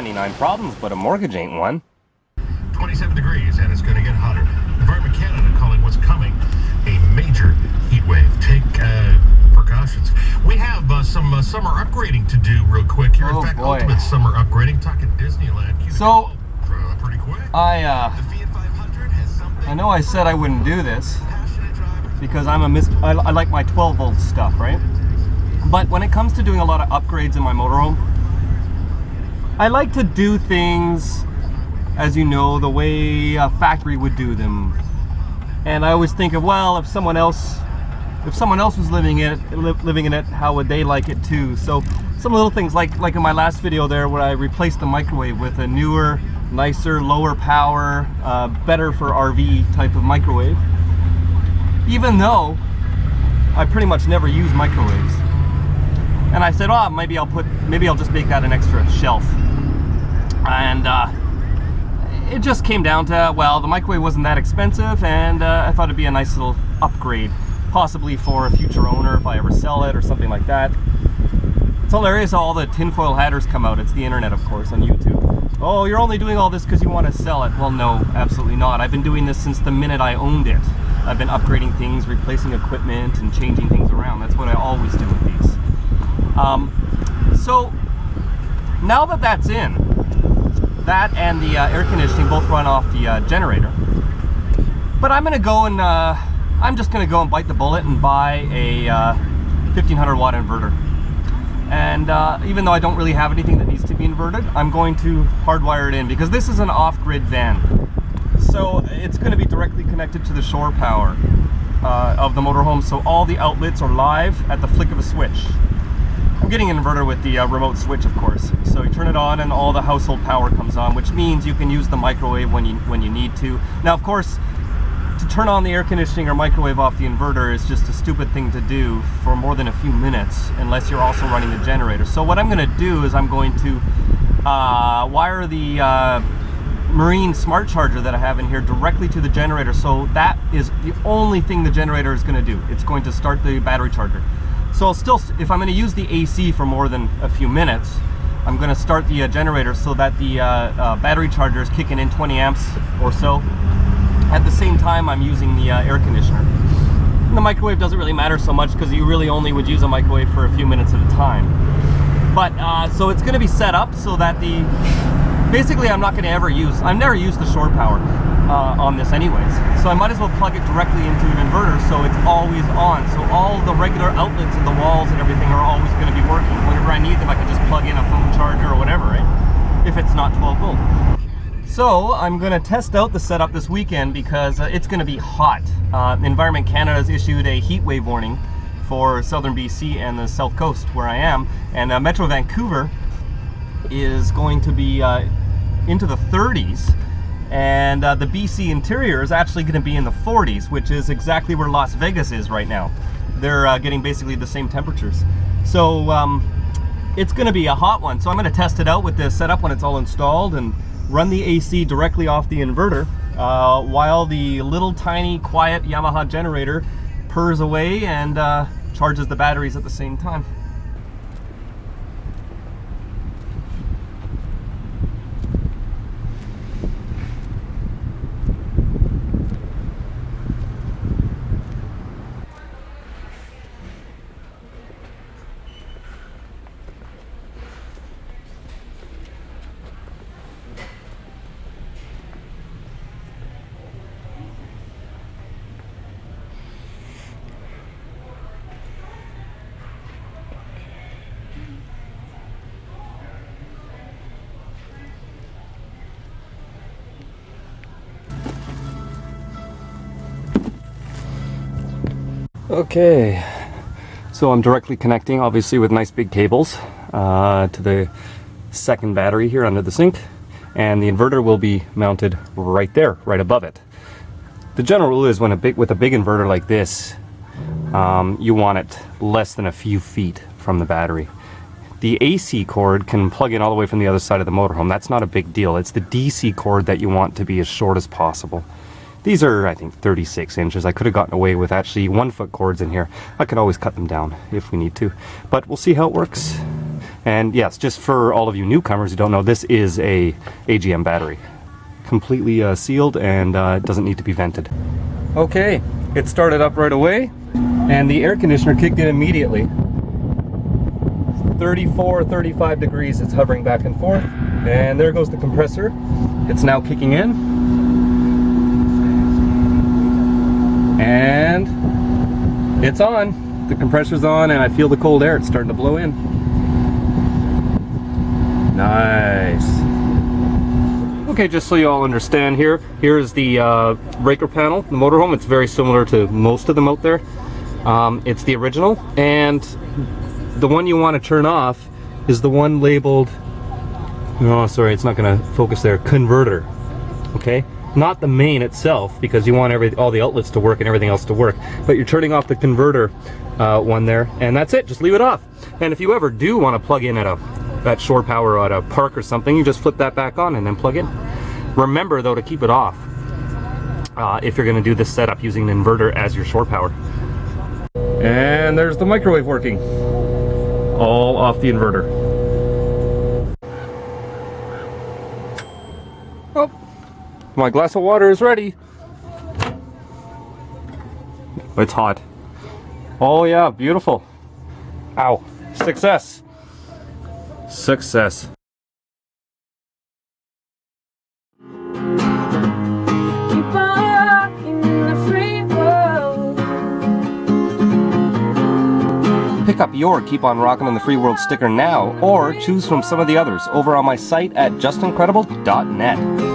99 problems, but a mortgage ain't one. 27 degrees, and it's going to get hotter. Environment Canada calling what's coming a major heat wave. Take precautions. We have some summer upgrading to do real quick here. In fact, ultimate summer upgrading. Talking Disneyland. So, pretty quick. I know I said I wouldn't do this because I like my 12 volt stuff, right? But when it comes to doing a lot of upgrades in my motorhome, I like to do things, as you know, the way a factory would do them. And I always think of, well, if someone else was living in it, how would they like it too? So some little things like in my last video there, where I replaced the microwave with a newer, nicer, lower power, better for RV type of microwave. Even though I pretty much never use microwaves. And I said, oh, maybe I'll just make that an extra shelf. And it just came down to, well, the microwave wasn't that expensive, and I thought it'd be a nice little upgrade, possibly for a future owner if I ever sell it or something like that. It's hilarious how all the tinfoil hatters come out. It's the internet, of course, on YouTube. Oh, you're only doing all this because you want to sell it. Well, no, absolutely not. I've been doing this since the minute I owned it. I've been upgrading things, replacing equipment, and changing things around. That's what I always do with these. So now that that's in, that and the air conditioning both run off the generator. But I'm gonna go and I'm just gonna go and bite the bullet and buy a 1500 watt inverter. And even though I don't really have anything that needs to be inverted, I'm going to hardwire it in because this is an off-grid van. So it's going to be directly connected to the shore power of the motorhome. So all the outlets are live at the flick of a switch. I'm getting an inverter with the remote switch, of course. So you turn it on and all the household power comes on, which means you can use the microwave when you need to. Now, of course, to turn on the air conditioning or microwave off the inverter is just a stupid thing to do for more than a few minutes, unless you're also running the generator. So what I'm going to do is I'm going to wire the Marine smart charger that I have in here directly to the generator. So that is the only thing the generator is going to do. It's going to start the battery charger. So I'll still, if I'm going to use the AC for more than a few minutes, I'm going to start the generator so that the battery charger is kicking in 20 amps or so. At the same time, I'm using the air conditioner. And the microwave doesn't really matter so much because you really only would use a microwave for a few minutes at a time. But so it's going to be set up so that basically I've never used the shore power on this anyways. So I might as well plug it directly into an inverter so it's always on. So all the regular outlets and the walls and everything are always going to be working. Whenever I need them, I can just plug in a phone charger or whatever, right? If it's not 12 volt. So I'm going to test out the setup this weekend because it's going to be hot. Environment Canada has issued a heat wave warning for southern BC and the south coast where I am, and Metro Vancouver is going to be into the 30s, and the BC interior is actually going to be in the 40s, which is exactly where Las Vegas is right now. They're getting basically the same temperatures. So it's going to be a hot one. So I'm going to test it out with this setup when it's all installed and run the AC directly off the inverter while the little tiny quiet Yamaha generator purrs away and charges the batteries at the same time. Okay, so I'm directly connecting, obviously with nice big cables, to the second battery here under the sink, and the inverter will be mounted right there, right above it. The general rule is with a big inverter like this, you want it less than a few feet from the battery. The AC cord can plug in all the way from the other side of the motorhome. That's not a big deal. It's the DC cord that you want to be as short as possible. These are, I think, 36 inches. I could have gotten away with actually 1 foot cords in here. I could always cut them down if we need to. But we'll see how it works. And yes, just for all of you newcomers who don't know, this is a AGM battery. Completely sealed and doesn't need to be vented. Okay, it started up right away and the air conditioner kicked in immediately. 34, 35 degrees, it's hovering back and forth. And there goes the compressor. It's now kicking in. And it's on. The compressor's on and I feel the cold air. It's starting to blow in. Nice. Okay, just so you all understand here, here's the breaker panel, the motorhome. It's very similar to most of them out there. It's the original, and the one you want to turn off is the one labeled, oh sorry, it's not going to focus there, converter. Okay, not the main itself, because you want all the outlets to work and everything else to work, but you're turning off the converter one there, and that's it. Just leave it off. And if you ever do want to plug in at shore power at a park or something, you just flip that back on and then plug in. Remember though to keep it off if you're going to do this setup using an inverter as your shore power. And there's the microwave working, all off the inverter. Oh, my glass of water is ready. It's hot. Oh yeah, beautiful. Ow, success. Success. Keep on rocking in the free world. Pick up your Keep on Rockin' in the Free World sticker now, or choose from some of the others over on my site at justincredible.net.